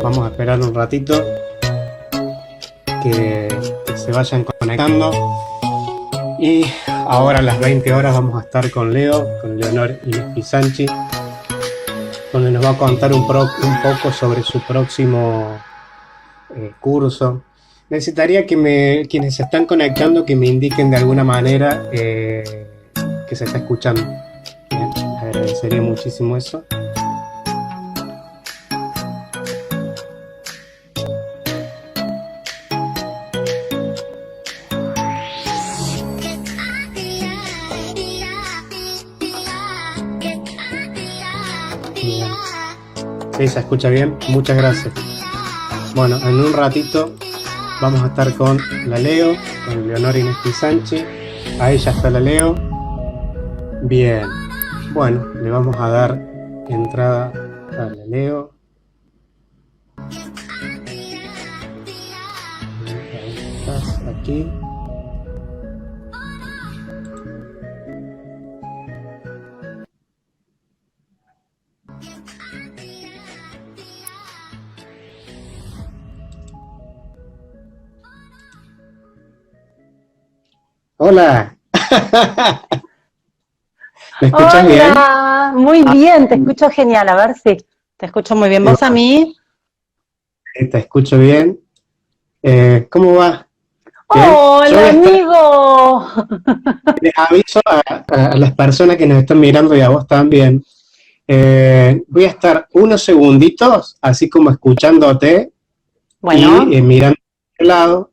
Vamos a esperar un ratito que se vayan conectando. Y ahora a las 20 horas vamos a estar con Leo, con Leonor Pisanchi, donde nos va a contar un poco sobre su próximo curso. Necesitaría que quienes se están conectando, que me indiquen de alguna manera que se está escuchando. Bien, agradecería muchísimo eso. Bien. Sí, se escucha bien. Muchas gracias. Bueno, en un ratito vamos a estar con la Leo, con Leonor Inés Pisanchi. Ahí ya está la Leo. Bien. Bueno, le vamos a dar entrada a la Leo. Ahí estás, aquí. Hola. ¿Me escuchas bien? Hola, muy bien, te escucho genial, a ver si te escucho muy bien. ¿Vos a mí? Te escucho bien. ¿Cómo va? ¿Bien? ¡Hola, amigo! Les aviso a las personas que nos están mirando y a vos también. Voy a estar unos segunditos, así como escuchándote, Bueno, y mirando al lado,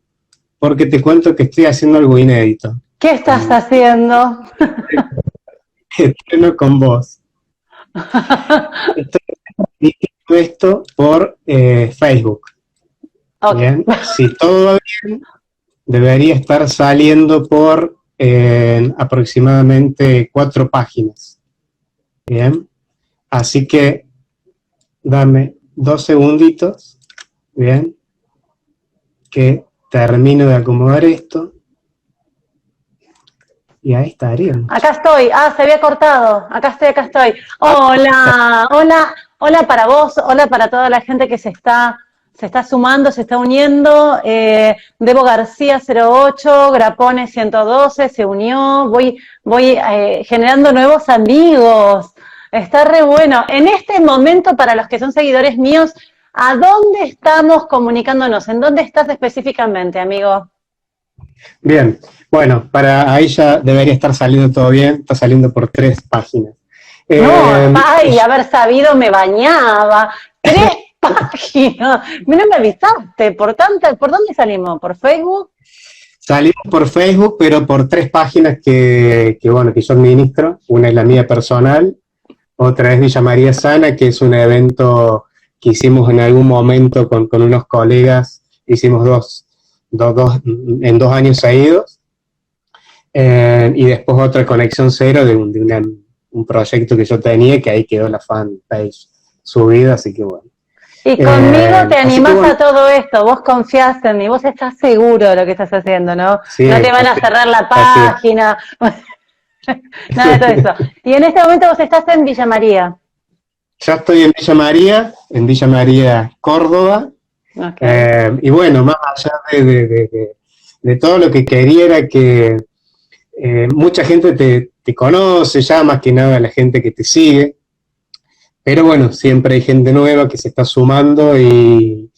porque te cuento que estoy haciendo algo inédito. ¿qué estás haciendo? Estreno con vos. Estoy transmitiendo esto por Facebook. Okay. Bien, si todo va bien, debería estar saliendo por aproximadamente 4 páginas. Bien, así que dame 2 segunditos. Bien, que termino de acomodar esto. Y ahí estaríamos. Acá estoy, se había cortado, acá estoy. Hola, hola, hola para vos, hola para toda la gente que se está sumando, se está uniendo. Debo García 08, Grapone 112 se unió, voy generando nuevos amigos. Está re bueno. En este momento, para los que son seguidores míos, ¿a dónde estamos comunicándonos? ¿En dónde estás específicamente, amigo? Bien, bueno, para ahí ya debería estar saliendo todo bien, está saliendo por 3 páginas. No, ay, haber sabido me bañaba. 3 páginas. No me avisaste. ¿Por dónde salimos? ¿Por Facebook? Salimos por Facebook, pero por 3 páginas que yo administro. Una es la mía personal, otra es Villa María Sana, que es un evento que hicimos en algún momento con unos colegas. Hicimos en 2 años seguidos. Y después otra Conexión Cero de un proyecto que yo tenía, que ahí quedó la fanpage subida, así que bueno. Y conmigo te animás a todo esto, vos confiás en mí, vos estás seguro de lo que estás haciendo, ¿no? Sí, no te van a cerrar la página, nada de todo eso. Y en este momento vos estás en Villa María. Ya estoy en Villa María, Córdoba. Okay. Y bueno, más allá de todo lo que quería era que mucha gente te conoce, ya más que nada la gente que te sigue, pero bueno, siempre hay gente nueva que se está sumando y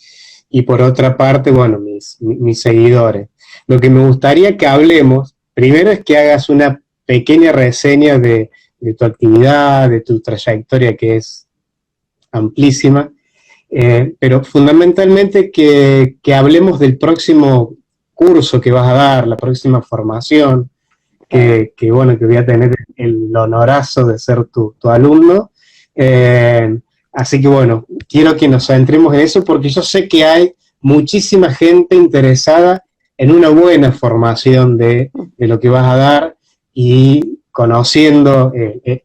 por otra parte, bueno, mis seguidores. Lo que me gustaría que hablemos, primero es que hagas una pequeña reseña de tu actividad, de tu trayectoria, que es amplísima, pero fundamentalmente que hablemos del próximo curso que vas a dar, la próxima formación, que voy a tener el honorazo de ser tu alumno. Así que bueno, quiero que nos centremos en eso porque yo sé que hay muchísima gente interesada en una buena formación de lo que vas a dar, y conociendo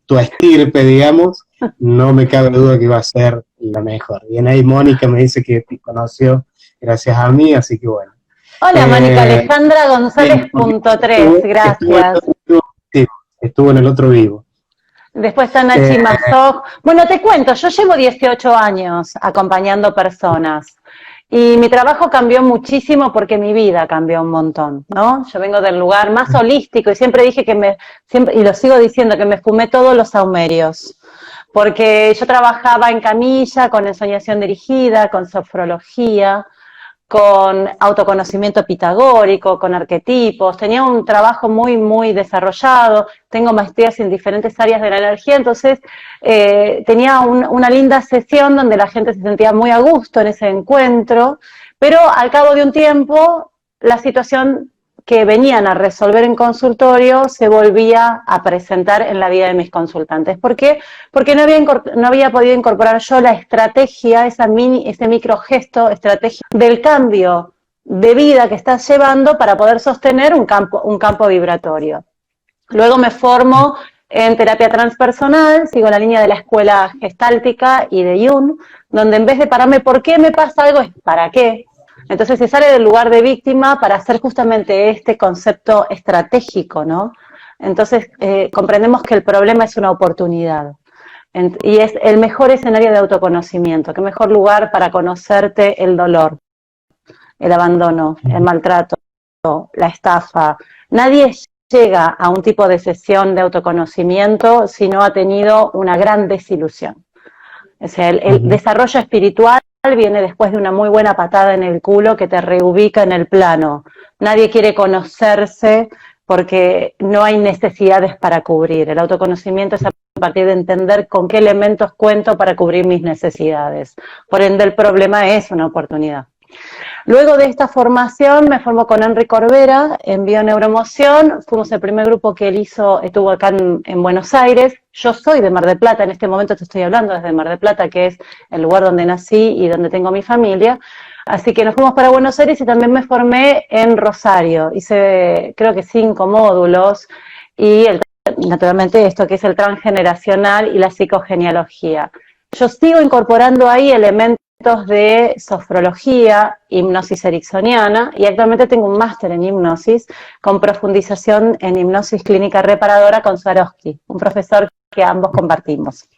tu estirpe, digamos, no me cabe duda que va a ser la mejor. Bien, ahí Mónica me dice que te conoció gracias a mí, así que bueno. Hola, Mónica Alejandra González.3, gracias. Estuvo en el otro vivo. Después está Nachi Mazog. Bueno, te cuento, yo llevo 18 años acompañando personas y mi trabajo cambió muchísimo porque mi vida cambió un montón, ¿no? Yo vengo del lugar más holístico y siempre dije y lo sigo diciendo, que me fumé todos los saumerios. Porque yo trabajaba en camilla, con ensoñación dirigida, con sofrología, con autoconocimiento pitagórico, con arquetipos, tenía un trabajo muy, muy desarrollado, tengo maestrías en diferentes áreas de la energía, entonces tenía una linda sesión donde la gente se sentía muy a gusto en ese encuentro, pero al cabo de un tiempo la situación que venían a resolver en consultorio se volvía a presentar en la vida de mis consultantes. ¿Por qué? Porque no había podido incorporar yo la estrategia, ese microgesto, estrategia del cambio de vida que estás llevando para poder sostener un campo vibratorio. Luego me formo en terapia transpersonal, sigo la línea de la escuela gestáltica y de Jung, donde en vez de pararme por qué me pasa algo, es para qué. Entonces se sale del lugar de víctima para hacer justamente este concepto estratégico, ¿no? Entonces comprendemos que el problema es una oportunidad y es el mejor escenario de autoconocimiento. Qué mejor lugar para conocerte el dolor, el abandono, el maltrato, la estafa. Nadie llega a un tipo de sesión de autoconocimiento si no ha tenido una gran desilusión. O sea, el desarrollo espiritual viene después de una muy buena patada en el culo que te reubica en el plano. Nadie quiere conocerse porque no hay necesidades para cubrir. El autoconocimiento es a partir de entender con qué elementos cuento para cubrir mis necesidades. Por ende, el problema es una oportunidad. Luego de esta formación me formo con Henry Corbera en Bioneuroemoción, fuimos el primer grupo que él estuvo acá en Buenos Aires. Yo soy de Mar del Plata, en este momento te estoy hablando desde Mar del Plata, que es el lugar donde nací y donde tengo mi familia. Así que nos fuimos para Buenos Aires y también me formé en Rosario. Hice creo que 5 módulos y naturalmente esto que es el transgeneracional y la psicogenealogía. Yo sigo incorporando ahí elementos de sofrología, hipnosis ericksoniana y actualmente tengo un máster en hipnosis con profundización en hipnosis clínica reparadora con Swarovski, un profesor que ambos compartimos.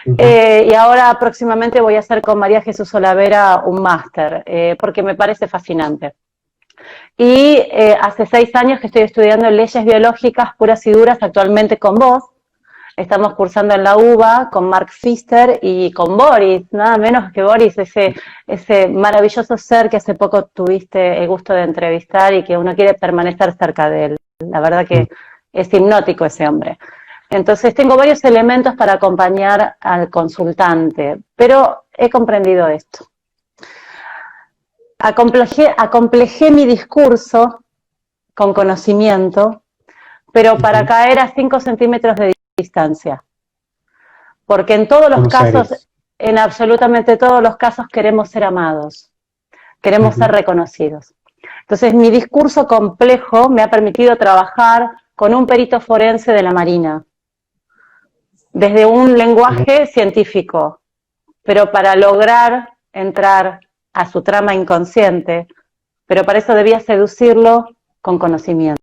Y ahora próximamente voy a hacer con María Jesús Olavera un máster, porque me parece fascinante. Y hace 6 años que estoy estudiando leyes biológicas puras y duras actualmente con vos. Estamos cursando en la UBA con Mark Pfister y con Boris, nada menos que Boris, ese maravilloso ser que hace poco tuviste el gusto de entrevistar y que uno quiere permanecer cerca de él. La verdad que es hipnótico ese hombre. Entonces tengo varios elementos para acompañar al consultante, pero he comprendido esto. Acomplejé mi discurso con conocimiento, pero para caer a 5 centímetros de distancia. Porque en todos los casos, en absolutamente todos los casos queremos ser amados, queremos ser reconocidos. Entonces mi discurso complejo me ha permitido trabajar con un perito forense de la Marina, desde un lenguaje científico, pero para lograr entrar a su trama inconsciente, pero para eso debía seducirlo con conocimiento.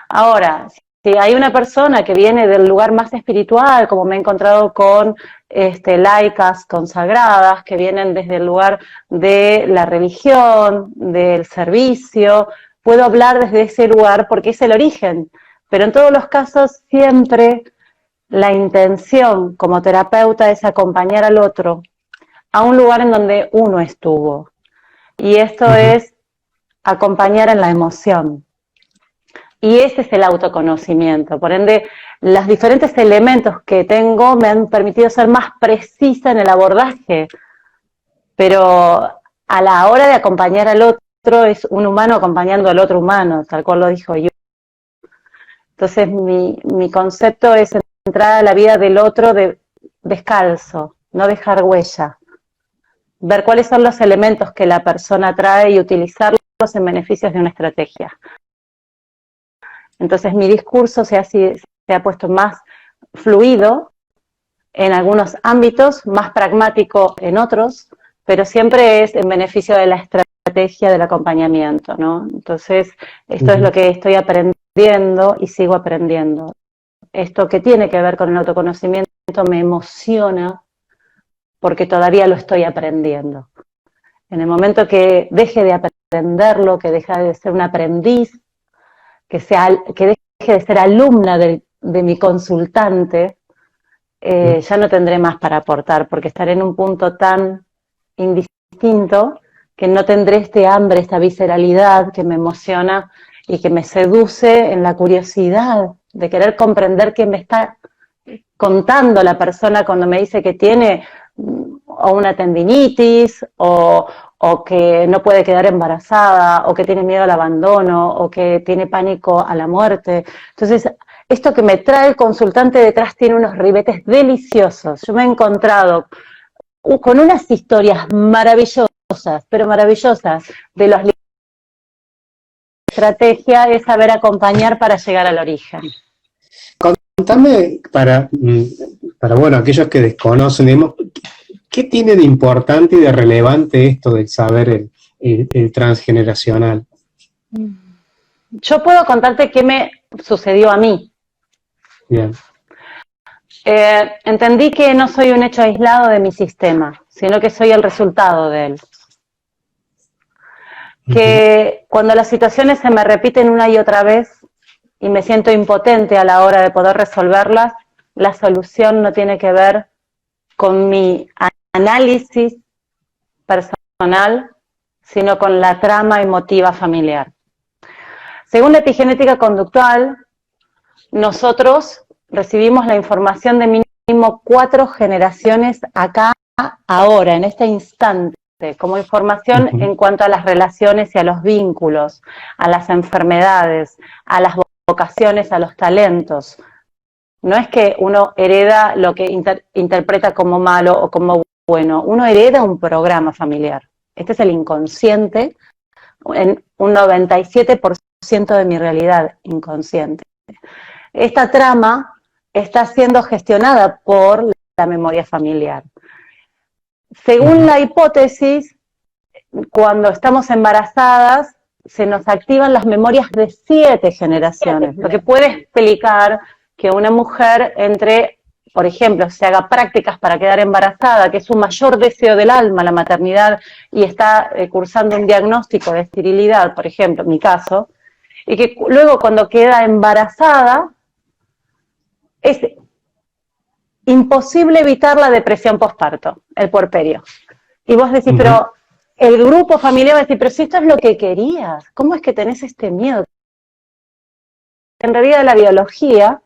Ahora, si hay una persona que viene del lugar más espiritual, como me he encontrado con laicas consagradas, que vienen desde el lugar de la religión, del servicio, puedo hablar desde ese lugar porque es el origen, pero en todos los casos siempre la intención como terapeuta es acompañar al otro a un lugar en donde uno estuvo. Y esto es acompañar en la emoción. Y ese es el autoconocimiento. Por ende, los diferentes elementos que tengo me han permitido ser más precisa en el abordaje. Pero a la hora de acompañar al otro, es un humano acompañando al otro humano, tal cual lo dijo yo. Entonces, mi concepto es entrar a la vida del otro descalzo, no dejar huella. Ver cuáles son los elementos que la persona trae y utilizarlos en beneficios de una estrategia. Entonces mi discurso se ha puesto más fluido en algunos ámbitos, más pragmático en otros, pero siempre es en beneficio de la estrategia del acompañamiento, ¿no? Entonces esto es lo que estoy aprendiendo y sigo aprendiendo. esto que tiene que ver con el autoconocimiento me emociona porque todavía lo estoy aprendiendo. En el momento que deje de aprenderlo, que deje de ser un aprendiz, que deje de ser alumna de mi consultante, ya no tendré más para aportar, porque estaré en un punto tan indistinto que no tendré este hambre, esta visceralidad que me emociona y que me seduce en la curiosidad de querer comprender qué me está contando la persona cuando me dice que tiene o una tendinitis o que no puede quedar embarazada o que tiene miedo al abandono o que tiene pánico a la muerte. Entonces, esto que me trae el consultante detrás tiene unos ribetes deliciosos. Yo me he encontrado con unas historias maravillosas, pero maravillosas, de los libros. La estrategia es saber acompañar para llegar al origen. Contame, para bueno, aquellos que desconocen, digamos, ¿qué tiene de importante y de relevante esto del saber el transgeneracional? Yo puedo contarte qué me sucedió a mí. Bien. Entendí que no soy un hecho aislado de mi sistema, sino que soy el resultado de él. Que cuando las situaciones se me repiten una y otra vez y me siento impotente a la hora de poder resolverlas, la solución no tiene que ver con mi análisis personal, sino con la trama emotiva familiar. Según la epigenética conductual, nosotros recibimos la información de mínimo 4 generaciones acá, ahora, en este instante, como información en cuanto a las relaciones y a los vínculos, a las enfermedades, a las vocaciones, a los talentos. No es que uno hereda lo que interpreta como malo o como bueno, uno hereda un programa familiar. Este es el inconsciente, en un 97% de mi realidad inconsciente. Esta trama está siendo gestionada por la memoria familiar. Según la hipótesis, cuando estamos embarazadas, se nos activan las memorias de 7 generaciones, lo que puede explicar que una mujer entre, por ejemplo, se haga prácticas para quedar embarazada, que es su mayor deseo del alma, la maternidad, y está cursando un diagnóstico de esterilidad, por ejemplo, en mi caso, y que luego cuando queda embarazada, es imposible evitar la depresión postparto, el puerperio. Y vos decís, pero el grupo familiar va a decir, pero si esto es lo que querías, ¿cómo es que tenés este miedo? En realidad la biología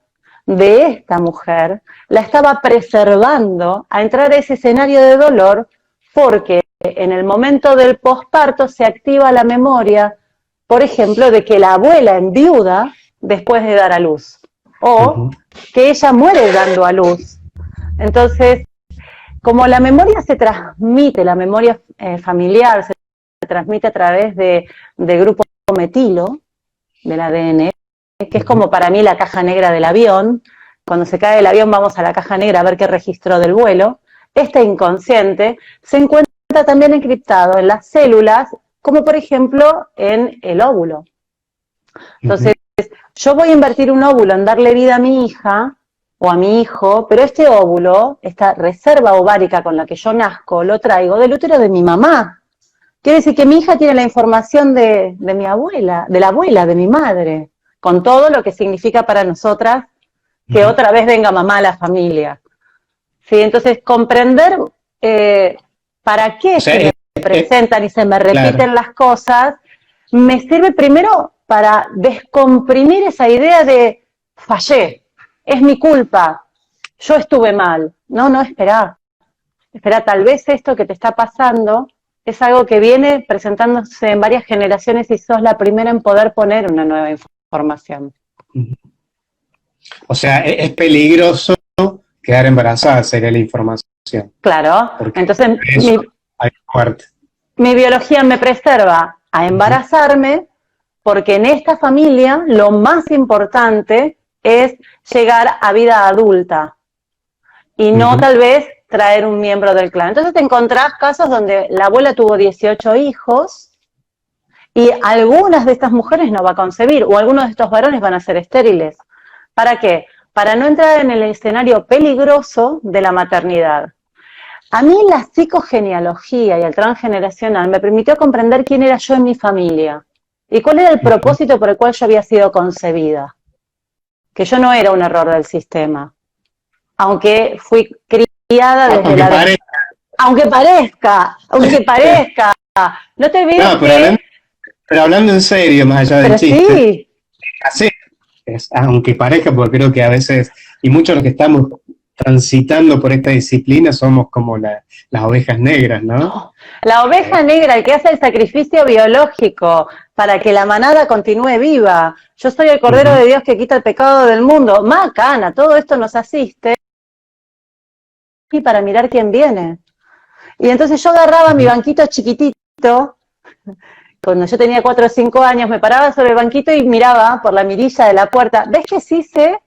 de esta mujer la estaba preservando a entrar a ese escenario de dolor porque en el momento del posparto se activa la memoria, por ejemplo, de que la abuela enviuda después de dar a luz o que ella muere dando a luz. Entonces, como la memoria se transmite, la memoria familiar se transmite a través de grupo metilo del ADN, que es como para mí la caja negra del avión. Cuando se cae el avión vamos a la caja negra a ver qué registró del vuelo. Este inconsciente se encuentra también encriptado en las células, como por ejemplo en el óvulo. Entonces, yo voy a invertir un óvulo en darle vida a mi hija o a mi hijo, pero este óvulo, esta reserva ovárica con la que yo nazco, lo traigo del útero de mi mamá. Quiere decir que mi hija tiene la información de mi abuela, de la abuela, de mi madre, con todo lo que significa para nosotras que otra vez venga mamá a la familia. ¿Sí? Entonces, comprender para qué se me presentan y se me repiten las cosas, me sirve primero para descomprimir esa idea de fallé, es mi culpa, yo estuve mal. No, espera, tal vez esto que te está pasando es algo que viene presentándose en varias generaciones y sos la primera en poder poner una nueva información. O sea, es peligroso quedar embarazada, sería la información. Claro, porque entonces mi biología me preserva a embarazarme porque en esta familia lo más importante es llegar a vida adulta y no tal vez traer un miembro del clan. Entonces te encontrás casos donde la abuela tuvo 18 hijos y algunas de estas mujeres no va a concebir o algunos de estos varones van a ser estériles. ¿Para qué? para no entrar en el escenario peligroso de la maternidad. A mí la psicogenealogía y el transgeneracional me permitió comprender quién era yo en mi familia y cuál era el propósito por el cual yo había sido concebida. Que yo no era un error del sistema, aunque fui criada desde aunque parezca. No te olvides pero hablando en serio, más allá del chiste. Sí. Así aunque parezca, porque creo que a veces, y muchos de los que estamos transitando por esta disciplina somos como las ovejas negras, ¿no? La oveja negra, el que hace el sacrificio biológico para que la manada continúe viva. Yo soy el Cordero de Dios que quita el pecado del mundo. Macana, todo esto nos asiste y para mirar quién viene. Y entonces yo agarraba mi banquito chiquitito, cuando yo tenía 4 o 5 años, me paraba sobre el banquito y miraba por la mirilla de la puerta. ¿Ves que sí sé?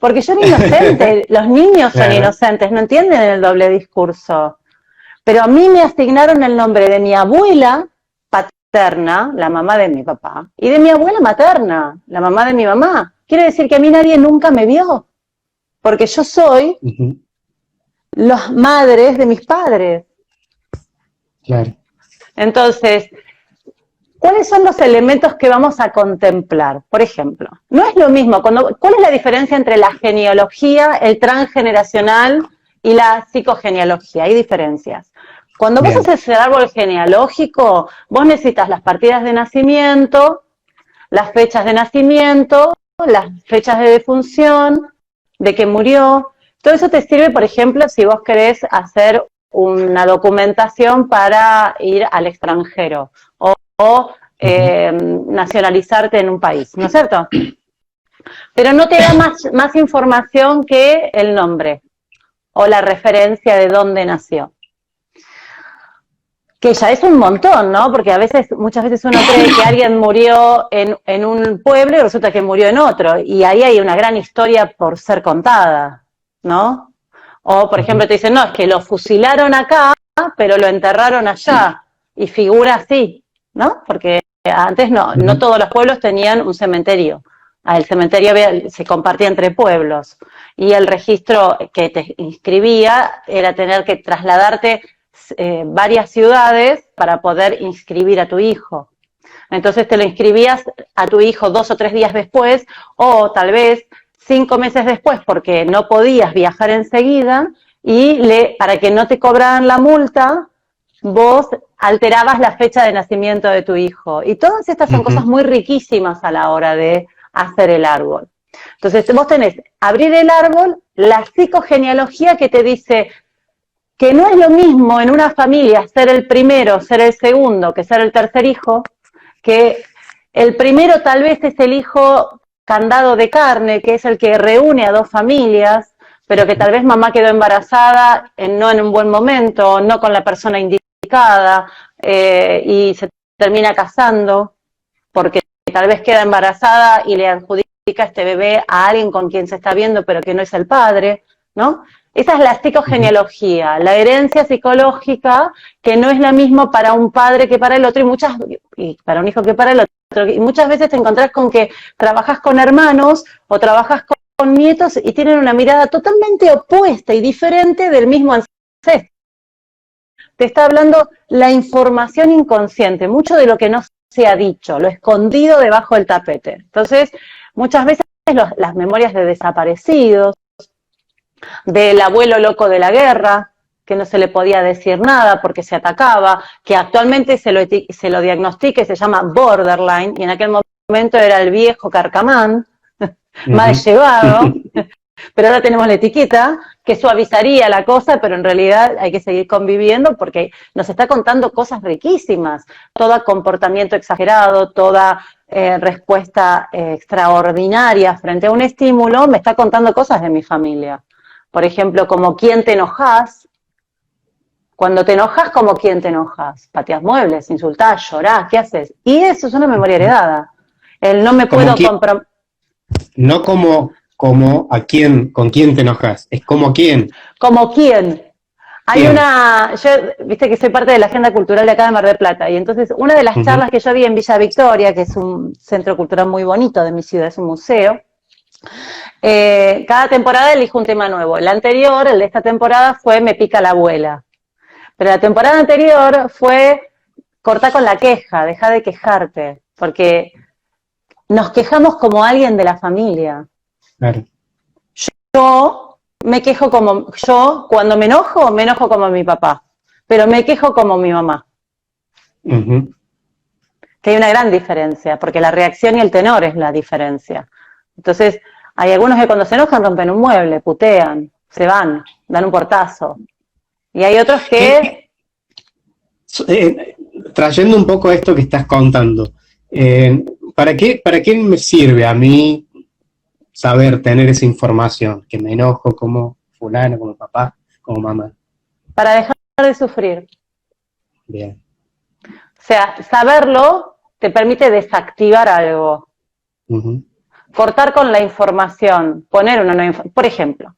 Porque yo era inocente, los niños son inocentes, no entienden el doble discurso. Pero a mí me asignaron el nombre de mi abuela paterna, la mamá de mi papá, y de mi abuela materna, la mamá de mi mamá. Quiere decir que a mí nadie nunca me vio, porque yo soy las madres de mis padres. Claro. Entonces, ¿cuáles son los elementos que vamos a contemplar? Por ejemplo, no es lo mismo, ¿cuál es la diferencia entre la genealogía, el transgeneracional y la psicogenealogía? Hay diferencias. Cuando vos haces el árbol genealógico, vos necesitas las partidas de nacimiento, las fechas de nacimiento, las fechas de defunción, de que murió. Todo eso te sirve, por ejemplo, si vos querés hacer una documentación para ir al extranjero o nacionalizarte en un país, ¿no es cierto? Pero no te da más información que el nombre o la referencia de dónde nació. Que ya es un montón, ¿no? Porque muchas veces uno cree que alguien murió en un pueblo y resulta que murió en otro. Y ahí hay una gran historia por ser contada, ¿no? O, por ejemplo, te dicen, no, es que lo fusilaron acá, pero lo enterraron allá. Y figura así, ¿no? Porque antes no todos los pueblos tenían un cementerio. El cementerio se compartía entre pueblos. Y el registro que te inscribía era tener que trasladarte varias ciudades para poder inscribir a tu hijo. Entonces te lo inscribías a tu hijo 2 o 3 días después, o tal vez 5 meses después, porque no podías viajar enseguida, y para que no te cobraran la multa, vos alterabas la fecha de nacimiento de tu hijo. Y todas estas son cosas muy riquísimas a la hora de hacer el árbol. Entonces vos tenés abrir el árbol, la psicogenealogía que te dice que no es lo mismo en una familia ser el primero, ser el segundo, que ser el tercer hijo, que el primero tal vez es el hijo candado de carne, que es el que reúne a 2 familias, pero que tal vez mamá quedó embarazada no en un buen momento, no con la persona indicada, y se termina casando, porque tal vez queda embarazada y le adjudica este bebé a alguien con quien se está viendo, pero que no es el padre, ¿no? Esa es la psicogenealogía, la herencia psicológica, que no es la misma para un padre que para el otro, y para un hijo que para el otro. Y muchas veces te encontrás con que trabajas con hermanos o trabajas con nietos y tienen una mirada totalmente opuesta y diferente del mismo ancestro. Te está hablando la información inconsciente, mucho de lo que no se ha dicho, lo escondido debajo del tapete. Entonces, muchas veces las memorias de desaparecidos, del abuelo loco de la guerra, que no se le podía decir nada porque se atacaba, que actualmente se lo diagnostica y se llama borderline, y en aquel momento era el viejo carcamán, mal llevado, pero ahora tenemos la etiqueta que suavizaría la cosa, pero en realidad hay que seguir conviviendo porque nos está contando cosas riquísimas, todo comportamiento exagerado, toda respuesta extraordinaria frente a un estímulo, me está contando cosas de mi familia. Por ejemplo, como quién te enojas. Cuando te enojas, ¿como quién te enojas? Pateas muebles, insultás, llorás, ¿qué haces? Y eso es una memoria heredada. El no me puedo comprometer. No como con quién te enojas, es como quién. Como quién. Hay viste que soy parte de la agenda cultural de acá de Mar del Plata, y entonces una de las charlas que yo vi en Villa Victoria, que es un centro cultural muy bonito de mi ciudad, es un museo, Cada temporada elijo un tema nuevo. El anterior, el de esta temporada, fue Me pica la abuela. Pero la temporada anterior fue cortar con la queja, deja de quejarte, porque nos quejamos como alguien de la familia. Claro. Yo me quejo como, yo cuando me enojo como mi papá, pero me quejo como mi mamá. Uh-huh. Que hay una gran diferencia, porque la reacción y el tenor es la diferencia. Entonces, hay algunos que cuando se enojan rompen un mueble, putean, se van, dan un portazo. Y hay otros que... Trayendo un poco esto que estás contando, ¿para qué me sirve a mí saber tener esa información? Que me enojo como fulano, como papá, como mamá. Para dejar de sufrir. Bien. O sea, saberlo te permite desactivar algo. Uh-huh. Cortar con la información, poner una nueva información. Por ejemplo,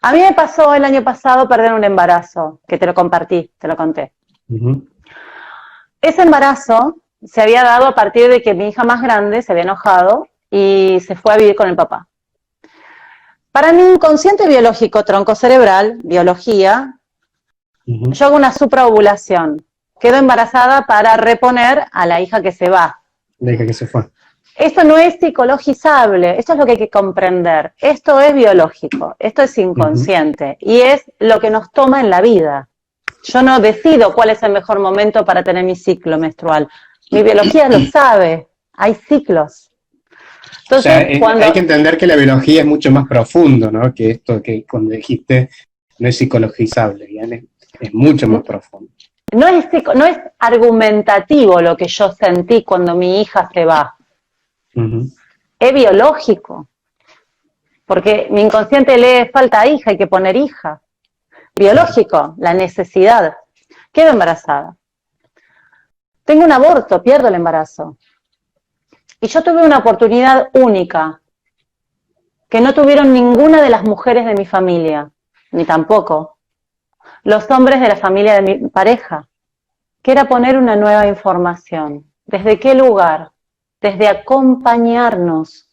a mí me pasó el año pasado perder un embarazo, que te lo compartí, te lo conté. Uh-huh. Ese embarazo se había dado a partir de que mi hija más grande se había enojado y se fue a vivir con el papá. Para mi inconsciente biológico, tronco cerebral, biología, uh-huh, yo hago una supraovulación. Quedo embarazada para reponer a la hija que se va. La hija que se fue. Esto no es psicologizable, esto es lo que hay que comprender. Esto es biológico, esto es inconsciente, uh-huh, y es lo que nos toma en la vida. Yo no decido cuál es el mejor momento para tener mi ciclo menstrual. Mi biología lo sabe, hay ciclos. Entonces, o sea, hay que entender que la biología es mucho más profundo, ¿no? Que esto que cuando dijiste no es psicologizable, ¿bien? Es mucho más profundo. No es argumentativo lo que yo sentí cuando mi hija se va. Uh-huh. Es biológico. Porque mi inconsciente lee falta hija, hay que poner hija. Biológico, la necesidad. Quedo embarazada. Tengo un aborto, pierdo el embarazo. Y yo tuve una oportunidad única, que no tuvieron ninguna de las mujeres de mi familia, ni tampoco los hombres de la familia de mi pareja, que era poner una nueva información. ¿Desde qué lugar? Desde acompañarnos.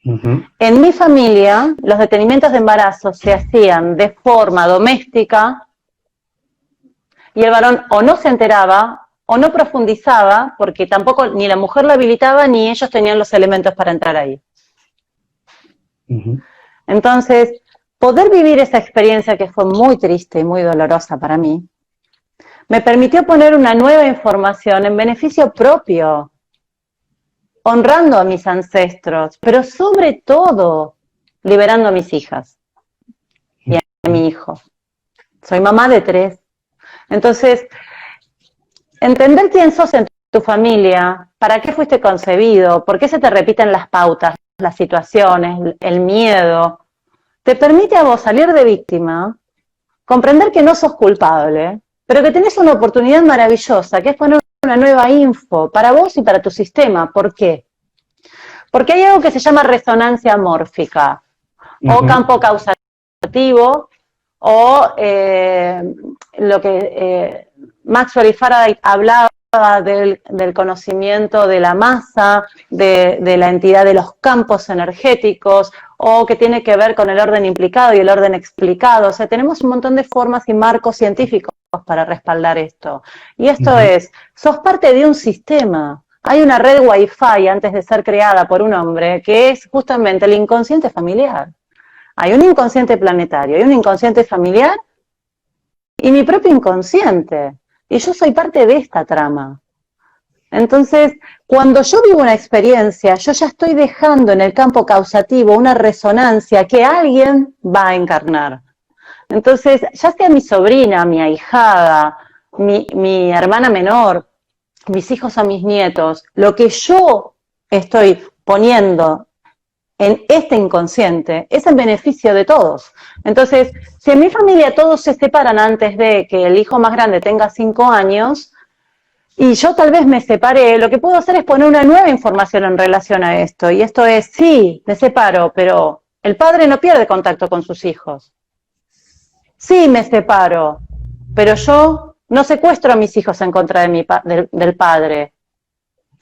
Uh-huh. En mi familia, los detenimientos de embarazo se hacían de forma doméstica y el varón o no se enteraba o no profundizaba, porque tampoco ni la mujer lo habilitaba ni ellos tenían los elementos para entrar ahí. Uh-huh. Entonces, poder vivir esa experiencia que fue muy triste y muy dolorosa para mí, me permitió poner una nueva información en beneficio propio, honrando a mis ancestros, pero sobre todo liberando a mis hijas y a mi hijo. Soy mamá de 3. Entonces, entender quién sos en tu familia, para qué fuiste concebido, por qué se te repiten las pautas, las situaciones, el miedo, te permite a vos salir de víctima, comprender que no sos culpable, pero que tenés una oportunidad maravillosa, que es poner una nueva info para vos y para tu sistema. ¿Por qué? Porque hay algo que se llama resonancia mórfica, uh-huh, o campo causativo, o lo que Maxwell y Faraday hablaba del conocimiento de la masa, de la entidad de los campos energéticos, o que tiene que ver con el orden implicado y el orden explicado. O sea, tenemos un montón de formas y marcos científicos para respaldar esto. Y esto es, sos parte de un sistema. Hay una red Wi-Fi antes de ser creada por un hombre que es justamente el inconsciente familiar. Hay un inconsciente planetario, hay un inconsciente familiar y mi propio inconsciente. Y yo soy parte de esta trama. Entonces, cuando yo vivo una experiencia, yo ya estoy dejando en el campo causativo una resonancia que alguien va a encarnar. Entonces, ya sea mi sobrina, mi ahijada, mi hermana menor, mis hijos o mis nietos, lo que yo estoy poniendo en este inconsciente es en beneficio de todos. Entonces, si en mi familia todos se separan antes de que el hijo más grande tenga 5 años, y yo tal vez me separé, lo que puedo hacer es poner una nueva información en relación a esto. Y esto es, sí, me separo, pero el padre no pierde contacto con sus hijos. Sí, me separo, pero yo no secuestro a mis hijos en contra de del padre.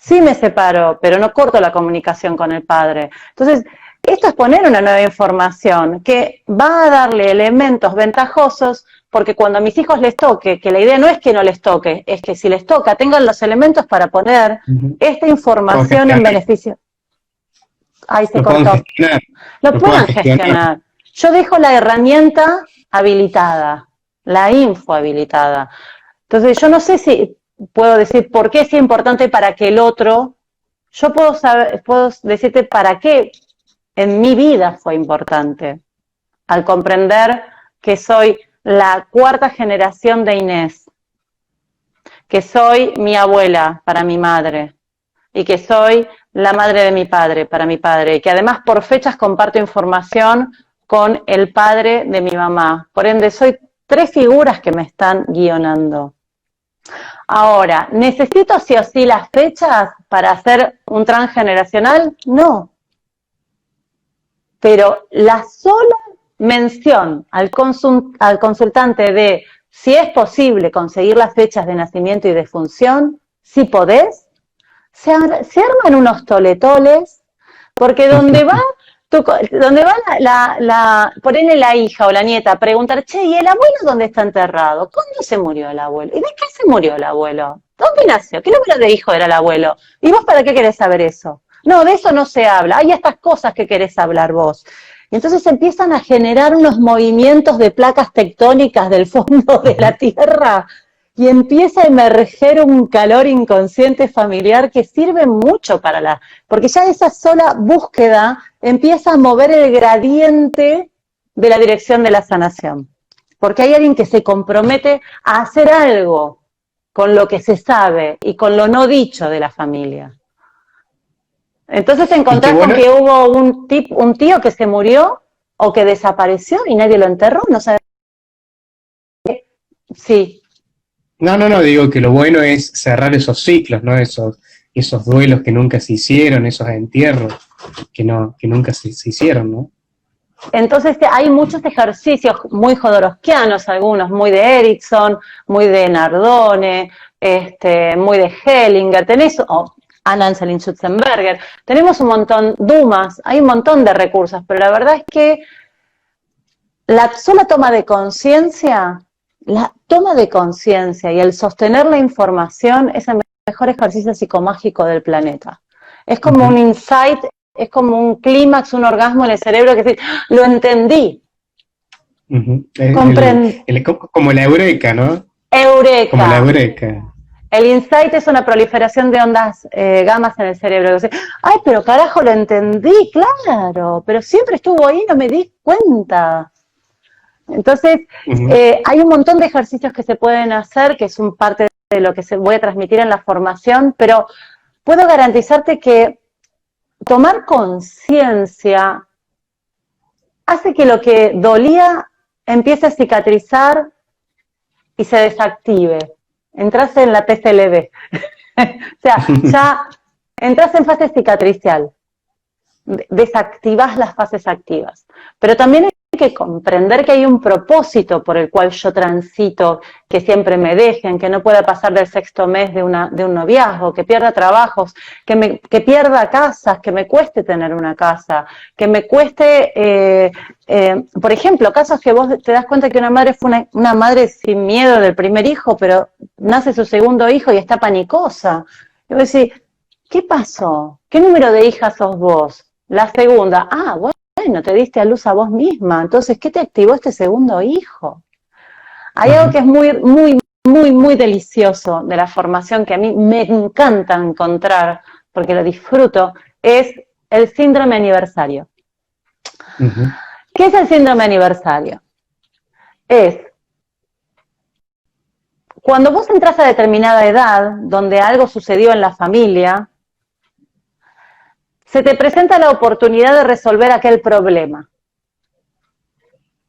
sí me separo, pero no corto la comunicación con el padre. Entonces, esto es poner una nueva información que va a darle elementos ventajosos, porque cuando a mis hijos les toque, que la idea no es que no les toque, es que si les toca tengan los elementos para poner esta información en beneficio. Ahí se cortó. Lo puedan gestionar. Yo dejo la herramienta habilitada, la info habilitada. Entonces yo no sé si puedo decir por qué es importante para que el otro, yo puedo decirte para qué en mi vida fue importante, al comprender que soy la cuarta generación de Inés, que soy mi abuela para mi madre, y que soy la madre de mi padre para mi padre, y que además por fechas comparto información con el padre de mi mamá. Por ende, soy 3 figuras que me están guionando. Ahora, ¿necesito sí o sí las fechas para hacer un transgeneracional? No. Pero la sola mención al consultante de si es posible conseguir las fechas de nacimiento y de función, si podés, se arman unos toletoles, porque donde va ponele la hija o la nieta a preguntar, che, ¿y el abuelo dónde está enterrado? ¿Cuándo se murió el abuelo? ¿Y de qué se murió el abuelo? ¿Dónde nació? ¿Qué número de hijo era el abuelo? ¿Y vos para qué querés saber eso? No, de eso no se habla. Hay estas cosas que querés hablar vos. Y entonces empiezan a generar unos movimientos de placas tectónicas del fondo de la Tierra y empieza a emerger un calor inconsciente familiar que sirve mucho porque ya esa sola búsqueda empieza a mover el gradiente de la dirección de la sanación. Porque hay alguien que se compromete a hacer algo con lo que se sabe y con lo no dicho de la familia. Entonces te encontrás con que hubo un tío que se murió o que desapareció y nadie lo enterró, no sabes. Sí. No, digo que lo bueno es cerrar esos ciclos, ¿no? Esos duelos que nunca se hicieron, esos entierros que nunca se hicieron, ¿no? Entonces hay muchos ejercicios muy jodorowskianos, algunos muy de Erickson, muy de Nardone, muy de Hellinger, Anna Anselin Schutzenberger, tenemos un montón, Dumas, hay un montón de recursos, pero la verdad es que la sola toma de conciencia y el sostener la información es el mejor ejercicio psicomágico del planeta. Es como un insight, es como un clímax, un orgasmo en el cerebro que dice, lo entendí. Como la eureka, ¿no? Eureka. Como la eureka. El insight es una proliferación de ondas gamas en el cerebro. Ay, pero carajo, lo entendí, claro, pero siempre estuvo ahí, no me di cuenta. Entonces, hay un montón de ejercicios que se pueden hacer, que es un parte de lo que voy a transmitir en la formación, pero puedo garantizarte que tomar conciencia hace que lo que dolía empiece a cicatrizar y se desactive. Entras en la TCLB. O sea, ya entras en fase cicatricial. Desactivas las fases activas. Pero también hay que comprender que hay un propósito por el cual yo transito, que siempre me dejen, que no pueda pasar del 6º mes de un noviazgo, que pierda trabajos, que pierda casas, que me cueste tener una casa, que me cueste, por ejemplo, casos que vos te das cuenta que una madre fue una madre sin miedo del primer hijo, pero nace su segundo hijo y está panicosa. Y vos decís, ¿qué pasó? ¿Qué número de hijas sos vos? La segunda. Ah, bueno, te diste a luz a vos misma. Entonces, ¿qué te activó este segundo hijo? Hay algo que es muy delicioso de la formación que a mí me encanta encontrar, porque lo disfruto, es el síndrome aniversario. ¿Qué es el síndrome aniversario? Es cuando vos entras a determinada edad, donde algo sucedió en la familia, se te presenta la oportunidad de resolver aquel problema.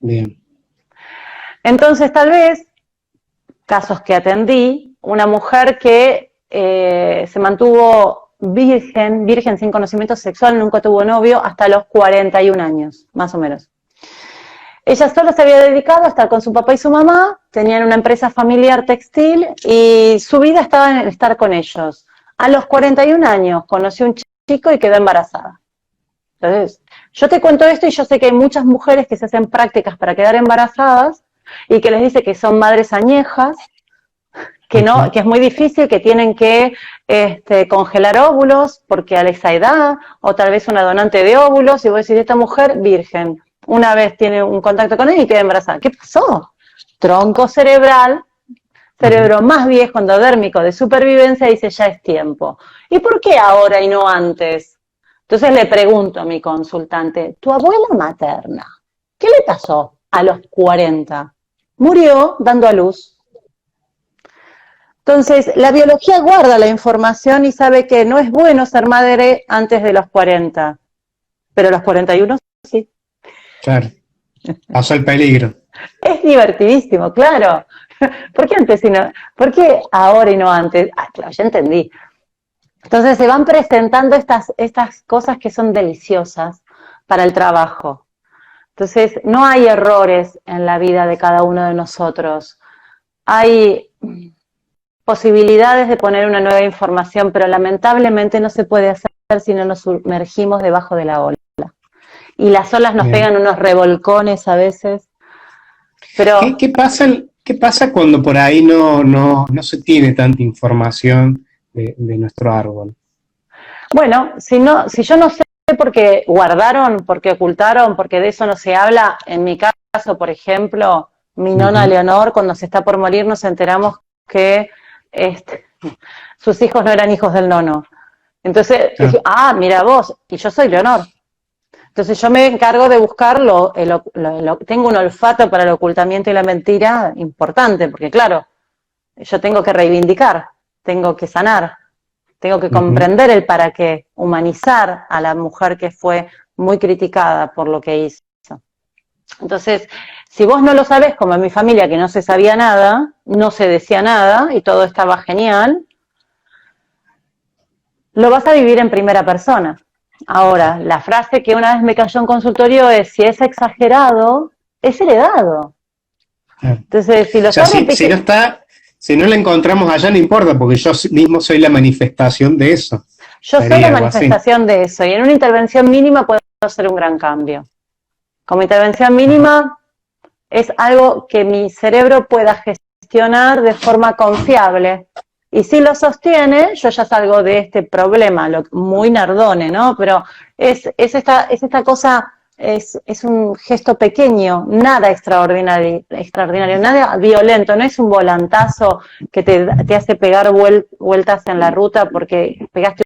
Bien. Entonces, tal vez, casos que atendí, una mujer que se mantuvo virgen sin conocimiento sexual, nunca tuvo novio, hasta los 41 años, más o menos. Ella solo se había dedicado a estar con su papá y su mamá, tenían una empresa familiar textil y su vida estaba en estar con ellos. A los 41 años conoció un chico y quedó embarazada. Entonces, yo te cuento esto y yo sé que hay muchas mujeres que se hacen prácticas para quedar embarazadas y que les dice que son madres añejas, que no, que es muy difícil, que tienen que congelar óvulos porque a esa edad, o tal vez una donante de óvulos, y vos decís, esta mujer virgen, una vez tiene un contacto con él y queda embarazada. ¿Qué pasó? Tronco cerebral, cerebro más viejo endodérmico de supervivencia, dice ya es tiempo. ¿Y por qué ahora y no antes? Entonces le pregunto a mi consultante, ¿tu abuela materna, qué le pasó a los 40? Murió dando a luz. Entonces, la biología guarda la información y sabe que no es bueno ser madre antes de los 40, pero a los 41 sí. Claro, pasó el peligro. Es divertidísimo, claro. ¿Por qué antes y no? ¿Por qué ahora y no antes? Ah, claro, ya entendí. Entonces se van presentando estas cosas que son deliciosas para el trabajo. Entonces, no hay errores en la vida de cada uno de nosotros. Hay posibilidades de poner una nueva información, pero lamentablemente no se puede hacer si no nos sumergimos debajo de la ola. Y las olas nos pegan unos revolcones a veces. Pero ¿Qué pasa cuando por ahí no se tiene tanta información de nuestro árbol? bueno, si yo no sé por qué guardaron, por qué ocultaron, porque de eso no se habla, en mi caso, por ejemplo, mi nona Leonor, cuando se está por morir, nos enteramos que sus hijos no eran hijos del nono. Entonces, dije, mira vos, y yo soy Leonor. Entonces yo me encargo de buscarlo, tengo un olfato para el ocultamiento y la mentira importante, porque claro, yo tengo que reivindicar, tengo que sanar, tengo que comprender el para qué, humanizar a la mujer que fue muy criticada por lo que hizo. Entonces, si vos no lo sabés, como en mi familia que no se sabía nada, no se decía nada y todo estaba genial, lo vas a vivir en primera persona. Ahora, la frase que una vez me cayó en consultorio es, si es exagerado, es heredado. Entonces, si lo si no la encontramos allá, no importa, porque yo mismo soy la manifestación de eso. Yo soy la manifestación de eso, y en una intervención mínima puedo hacer un gran cambio. Como intervención mínima es algo que mi cerebro pueda gestionar de forma confiable. Y si lo sostiene, yo ya salgo de este problema, muy Nardone, ¿no? Pero es esta cosa, es un gesto pequeño, nada extraordinario, nada violento, no es un volantazo que te hace pegar vueltas en la ruta porque pegaste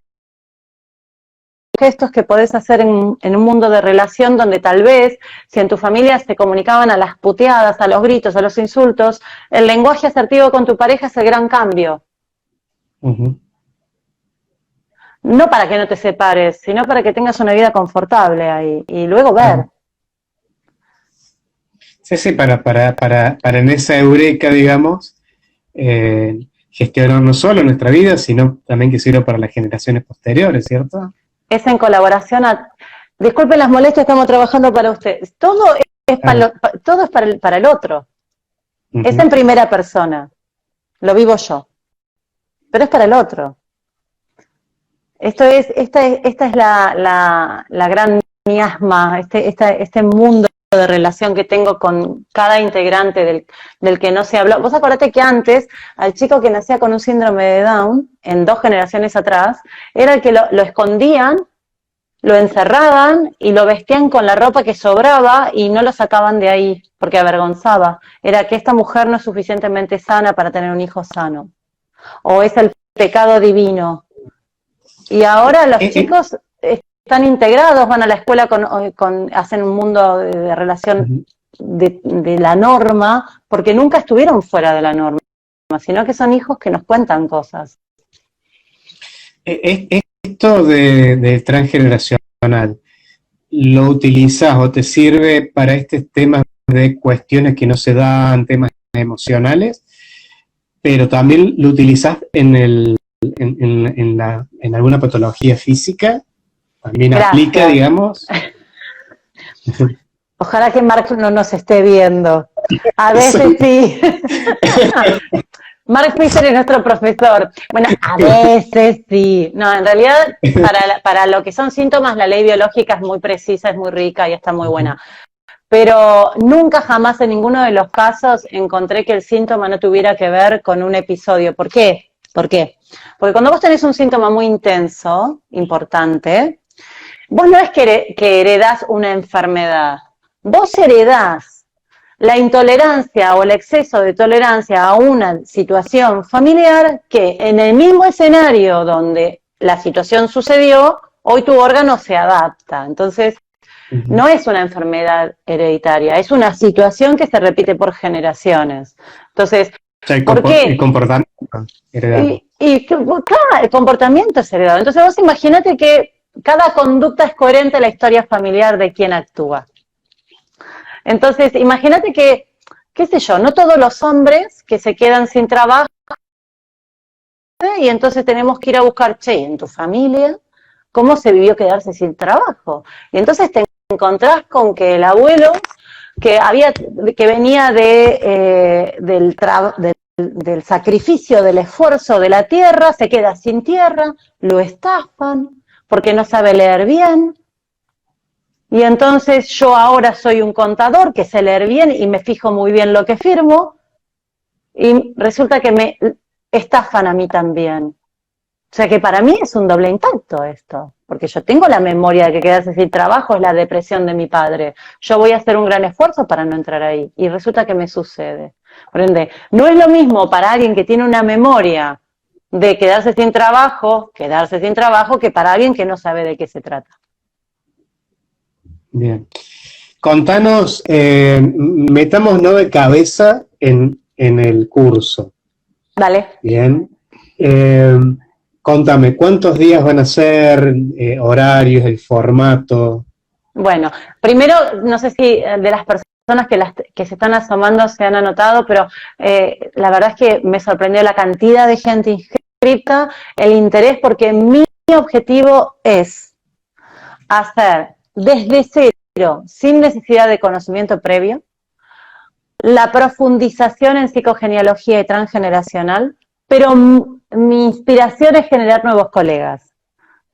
gestos que podés hacer en un mundo de relación donde tal vez, si en tu familia se comunicaban a las puteadas, a los gritos, a los insultos, el lenguaje asertivo con tu pareja es el gran cambio. No para que no te separes, sino para que tengas una vida confortable ahí y luego ver. Sí, para en esa eureka, digamos, gestionar no solo nuestra vida, sino también que sirva para las generaciones posteriores, ¿cierto? Es en colaboración. Disculpen las molestias, estamos trabajando para ustedes. Todo es para el otro. Es en primera persona. Lo vivo yo. Pero es para el otro. Esta es la gran miasma, este mundo de relación que tengo con cada integrante del que no se habló. Vos acordate que antes, al chico que nacía con un síndrome de Down, en 2 generaciones atrás, era el que lo escondían, lo encerraban y lo vestían con la ropa que sobraba y no lo sacaban de ahí, porque avergonzaba. Era que esta mujer no es suficientemente sana para tener un hijo sano. O es el pecado divino. Y ahora los chicos están integrados, van a la escuela, hacen un mundo de relación de la norma, porque nunca estuvieron fuera de la norma, sino que son hijos que nos cuentan cosas. Esto de transgeneracional, ¿lo utilizas o te sirve para estos temas de cuestiones que no se dan, temas emocionales, pero también lo utilizas en alguna patología física? ¿También aplica, digamos? Ojalá que Mark no nos esté viendo. A veces sí. Mark Fisher es nuestro profesor. Bueno, a veces sí. No, en realidad, para lo que son síntomas, la ley biológica es muy precisa, es muy rica y está muy buena. Pero nunca jamás en ninguno de los casos encontré que el síntoma no tuviera que ver con un episodio. ¿Por qué? ¿Por qué? Porque cuando vos tenés un síntoma muy intenso, importante, vos no es que heredás una enfermedad, vos heredás la intolerancia o el exceso de tolerancia a una situación familiar que en el mismo escenario donde la situación sucedió, hoy tu órgano se adapta. Entonces, no es una enfermedad hereditaria, es una situación que se repite por generaciones. Entonces, O sea, ¿por qué? el comportamiento heredado. Claro, el comportamiento es heredado. Entonces vos imagínate que cada conducta es coherente a la historia familiar de quien actúa. Entonces, imagínate que, qué sé yo, no todos los hombres que se quedan sin trabajo, y entonces tenemos que ir a buscar, che, en tu familia, ¿cómo se vivió quedarse sin trabajo? Y entonces te encontrás con que el abuelo, que venía del sacrificio, del esfuerzo de la tierra, se queda sin tierra, lo estafan, porque no sabe leer bien. Y entonces yo ahora soy un contador que sé leer bien y me fijo muy bien lo que firmo, y resulta que me estafan a mí también. O sea que para mí es un doble impacto esto, porque yo tengo la memoria de que quedarse sin trabajo es la depresión de mi padre. Yo voy a hacer un gran esfuerzo para no entrar ahí, y resulta que me sucede. Por ende, no es lo mismo para alguien que tiene una memoria de quedarse sin trabajo, que para alguien que no sabe de qué se trata. Bien. Contanos, metámonos de cabeza en el curso. Dale. Bien. Contame, ¿cuántos días van a ser, horarios, el formato? Bueno, primero, no sé si de las personas que se están asomando se han anotado, pero la verdad es que me sorprendió la cantidad de gente inscrita, el interés, porque mi objetivo es hacer desde cero, sin necesidad de conocimiento previo, la profundización en psicogenealogía y transgeneracional, pero mi inspiración es generar nuevos colegas.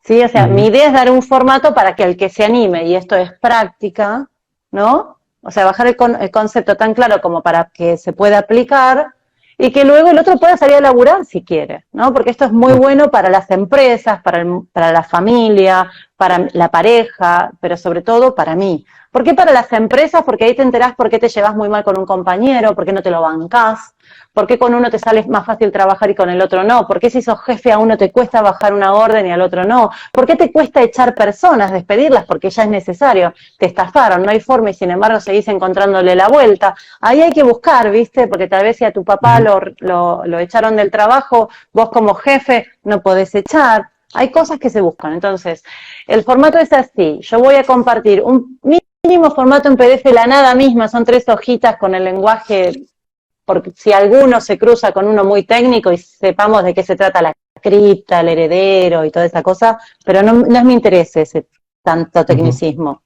¿Sí? O sea, mi idea es dar un formato para que el que se anime, y esto es práctica, ¿no? O sea, bajar el concepto tan claro como para que se pueda aplicar, y que luego el otro pueda salir a laburar si quiere, ¿no? Porque esto es muy bueno para las empresas, para la familia, para la pareja, pero sobre todo para mí. ¿Por qué para las empresas? Porque ahí te enterás por qué te llevas muy mal con un compañero, por qué no te lo bancás, por qué con uno te sale más fácil trabajar y con el otro no, por qué si sos jefe a uno te cuesta bajar una orden y al otro no, por qué te cuesta echar personas, despedirlas porque ya es necesario, te estafaron, no hay forma y sin embargo seguís encontrándole la vuelta. Ahí hay que buscar, ¿viste? Porque tal vez si a tu papá lo echaron del trabajo, vos como jefe no podés echar. Hay cosas que se buscan. Entonces, el formato es así. Yo voy a compartir un mínimo formato en PDF, la nada misma, son 3 hojitas con el lenguaje, porque si alguno se cruza con uno muy técnico y sepamos de qué se trata la cripta, el heredero y toda esa cosa, pero no es mi interés ese tanto tecnicismo.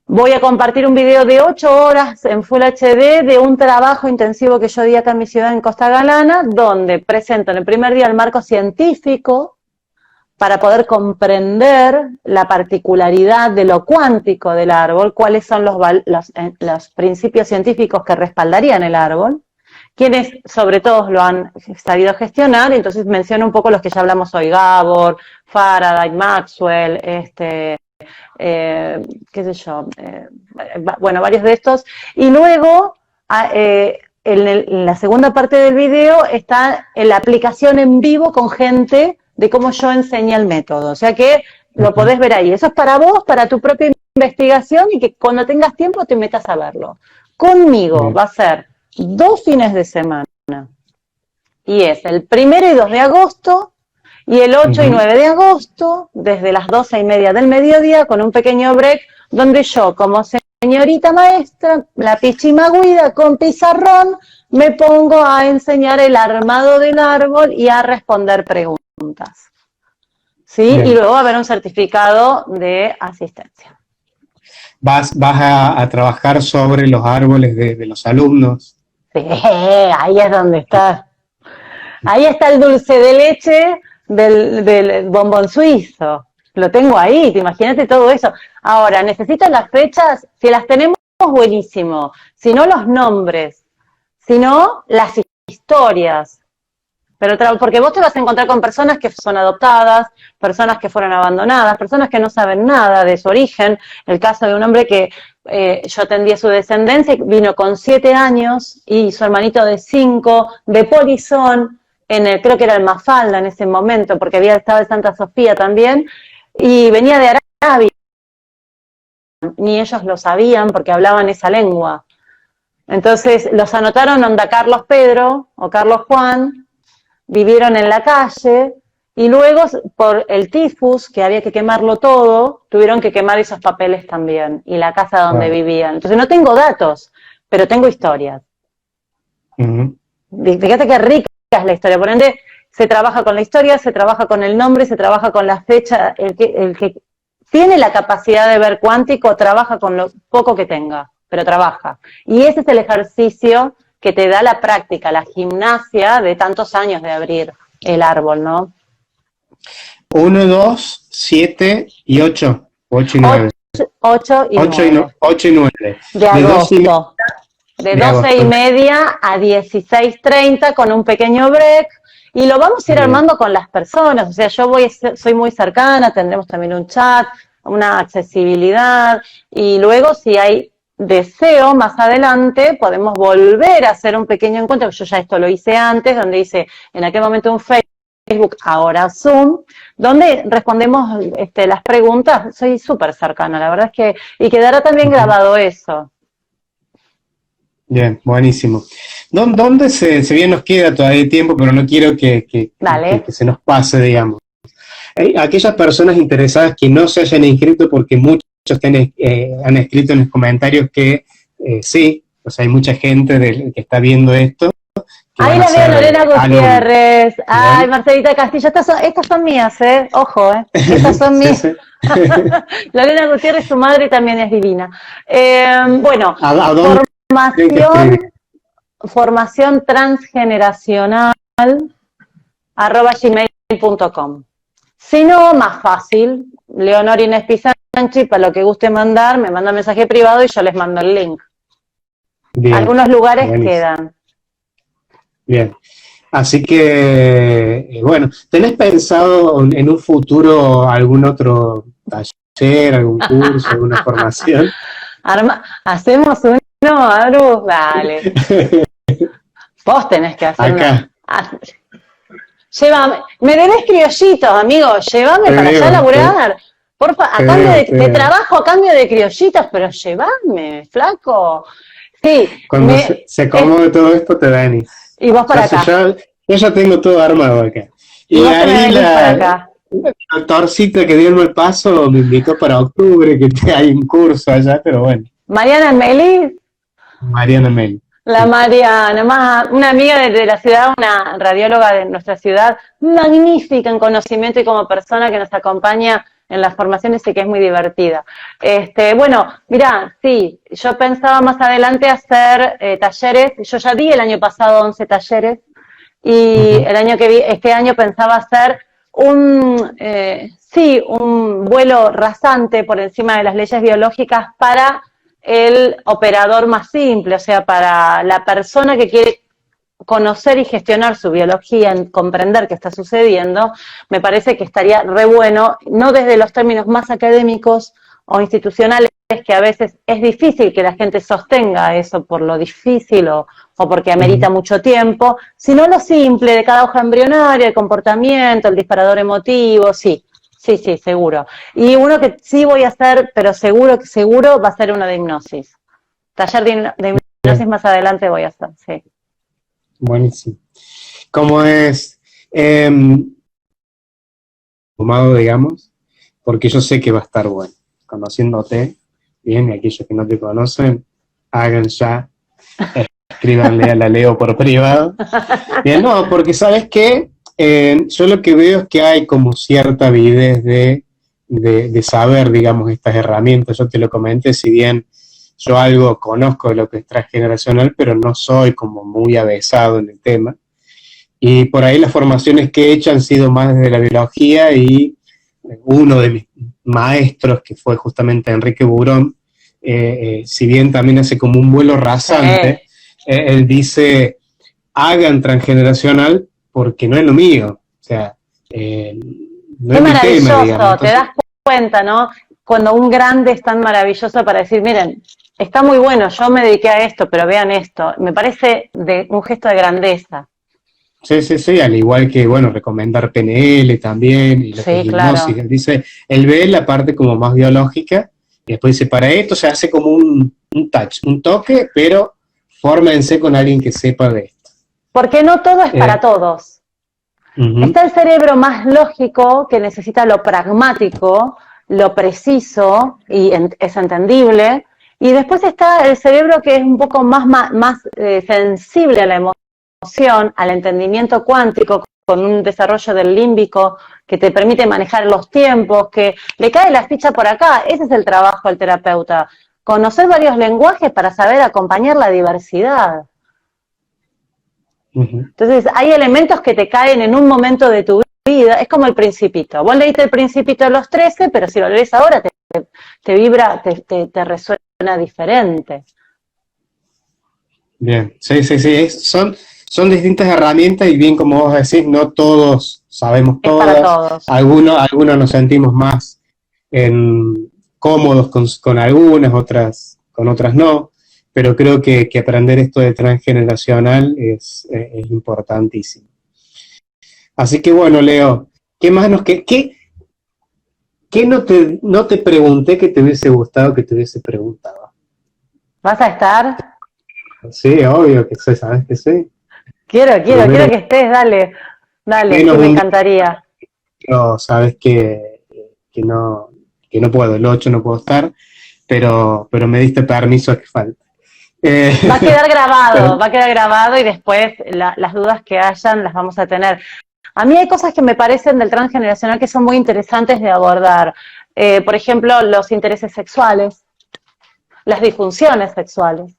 Voy a compartir un video de 8 horas en Full HD de un trabajo intensivo que yo di acá en mi ciudad, en Costa Galana, donde presento en el primer día el marco científico para poder comprender la particularidad de lo cuántico del árbol, cuáles son los principios científicos que respaldarían el árbol, quienes sobre todo lo han sabido gestionar, y entonces menciono un poco los que ya hablamos hoy, Gabor, Faraday, Maxwell, qué sé yo, bueno, varios de estos, y luego en la segunda parte del video está la aplicación en vivo con gente de cómo yo enseñé el método, o sea que lo podés ver ahí. Eso es para vos, para tu propia investigación, y que cuando tengas tiempo te metas a verlo. Conmigo va a ser 2 fines de semana, y es el 1 y 2 de agosto, y el 8 y 9 de agosto, desde las 12:30 del mediodía, con un pequeño break, donde yo, como señorita maestra, la pichimagüida con pizarrón, me pongo a enseñar el armado del árbol y a responder preguntas. ¿Sí? Y luego va a haber un certificado de asistencia. ¿Vas a trabajar sobre los árboles de los alumnos? Sí, ahí es donde está. Ahí está el dulce de leche del bombón suizo. Lo tengo ahí, te imagínate todo eso. Ahora, necesito las fechas, si las tenemos, buenísimo. Si no, los nombres. Si no, las historias. Pero porque vos te vas a encontrar con personas que son adoptadas, personas que fueron abandonadas, personas que no saben nada de su origen. El caso de un hombre que yo atendí a su descendencia, vino con 7 años y su hermanito de 5, de Polizón, creo que era el Mafalda en ese momento, porque había estado en Santa Sofía también, y venía de Arabia, ni ellos lo sabían porque hablaban esa lengua. Entonces los anotaron onda Carlos Pedro o Carlos Juan, vivieron en la calle y luego por el tifus, que había que quemarlo todo, tuvieron que quemar esos papeles también y la casa donde vivían. Entonces no tengo datos, pero tengo historias. Fíjate qué rica es la historia, por ende se trabaja con la historia, se trabaja con el nombre, se trabaja con la fecha, el que tiene la capacidad de ver cuántico trabaja con lo poco que tenga, pero trabaja. Y ese es el ejercicio que te da la práctica, la gimnasia de tantos años de abrir el árbol, ¿no? 1, 2, 7 y 8. 8 y 9. 8 y 9. 8 y 9. De agosto. De 12:30 a 16:30 con un pequeño break. Y lo vamos a ir armando con las personas. O sea, soy muy cercana, tendremos también un chat, una accesibilidad. Y luego, si hay deseo, más adelante podemos volver a hacer un pequeño encuentro. Yo ya esto lo hice antes, donde hice en aquel momento un Facebook, ahora Zoom, donde respondemos las preguntas. Soy súper cercana, la verdad es que, y quedará también grabado eso. Bien, buenísimo. ¿Dónde se bien nos queda todavía tiempo, pero no quiero que se nos pase, digamos? Aquellas personas interesadas que no se hayan inscrito, porque muchos han escrito en los comentarios que sí, o sea, hay mucha gente que está viendo esto. Ahí la veo, Lorena Gutiérrez. Ay, Marcelita Castillo, estas son mías, ojo, estas son mías. Sí. Lorena Gutiérrez, su madre también es divina. Bueno, formación transgeneracional @gmail.com. Si no, más fácil, Leonor Inés Pisanchi, para lo que guste mandar, me manda mensaje privado y yo les mando el link. Bien, algunos lugares quedan. Bien, así que, bueno, ¿tenés pensado en un futuro algún otro taller, algún curso, alguna formación? Hacemos uno, Aru, dale. Vos tenés que hacer acá. Llévame, me debes criollitos, amigo, llévame para allá a laburar. Porfa, te trabajo a cambio de criollitos, pero llévame, flaco. Sí. Cuando se acomode todo esto te venís. Y vos para acá. Yo ya tengo todo armado acá. Y ahí la doctorcita que dio el mal paso me invitó para octubre, que hay un curso allá, pero bueno. ¿Mariana Meli? Mariana Meli. La Mariana, una amiga de la ciudad, una radióloga de nuestra ciudad, magnífica en conocimiento y como persona que nos acompaña en las formaciones y que es muy divertida. Bueno, mirá, sí, yo pensaba más adelante hacer talleres, yo ya di el año pasado 11 talleres, y este año pensaba hacer un vuelo rasante por encima de las leyes biológicas para el operador más simple, o sea, para la persona que quiere conocer y gestionar su biología, comprender qué está sucediendo. Me parece que estaría re bueno, no desde los términos más académicos o institucionales, que a veces es difícil que la gente sostenga eso por lo difícil o porque amerita mucho tiempo, sino lo simple de cada hoja embrionaria, el comportamiento, el disparador emotivo, sí, seguro. Y uno que sí voy a hacer, pero seguro va a ser uno de hipnosis. Taller de hipnosis más adelante voy a hacer, sí. Buenísimo. ¿Cómo es tomado, digamos? Porque yo sé que va a estar bueno. Conociéndote bien, y aquellos que no te conocen, hagan ya, escríbanle a la Leo por privado. Bien, no, porque ¿sabes qué? Yo lo que veo es que hay como cierta avidez de saber, digamos, estas herramientas. Yo te lo comenté, si bien yo algo conozco de lo que es transgeneracional, pero no soy como muy avesado en el tema. y por ahí las formaciones que he hecho han sido más desde la biología, y uno de mis maestros, que fue justamente Enrique Burón, si bien también hace como un vuelo rasante, él dice, hagan transgeneracional porque no es lo mío, o sea, no Qué es mi maravilloso, tema, digamos. Entonces, te das cuenta, ¿no? Cuando un grande es tan maravilloso para decir, miren, está muy bueno, yo me dediqué a esto, pero vean esto. Me parece un gesto de grandeza. sí, sí, sí, al igual que, bueno, recomendar PNL también, y lo que es Sí, hipnosis. claro. Él dice, él ve la parte como más biológica, y después dice, para esto se hace como un touch, un toque, pero fórmense con alguien que sepa de esto. Porque no todo es para todos. Uh-huh. Está el cerebro más lógico, que necesita lo pragmático, lo preciso, y es entendible. Y después está el cerebro que es un poco más sensible a la emoción, al entendimiento cuántico, con un desarrollo del límbico que te permite manejar los tiempos, que le cae la ficha por acá. Ese es el trabajo del terapeuta. Conocer varios lenguajes para saber acompañar la diversidad. Uh-huh. Entonces, hay elementos que te caen en un momento de tu vida, es como el Principito. Vos leíste el Principito a los 13, pero si lo lees ahora te vibra, te resuena diferente. Bien, sí, sí, sí, son distintas herramientas, y bien como vos decís, no todos sabemos Es para todas, todos. algunos nos sentimos más cómodos con algunas, otras con otras no, pero creo que aprender esto de transgeneracional es importantísimo. Así que bueno, Leo, ¿qué más qué no te pregunté que te hubiese gustado que te hubiese preguntado? ¿Vas a estar? Sí, obvio que sí, sabes que sí. Quiero Por lo menos, que estés, dale, sí, menos me un encantaría. día, sabes que que no puedo, el 8 no puedo estar, pero me diste permiso a que falte. Va a quedar Pero, grabado, va a quedar grabado y después las dudas que hayan las vamos a tener. A mí hay cosas que me parecen del transgeneracional que son muy interesantes de abordar. Por ejemplo, los intereses sexuales, las disfunciones sexuales.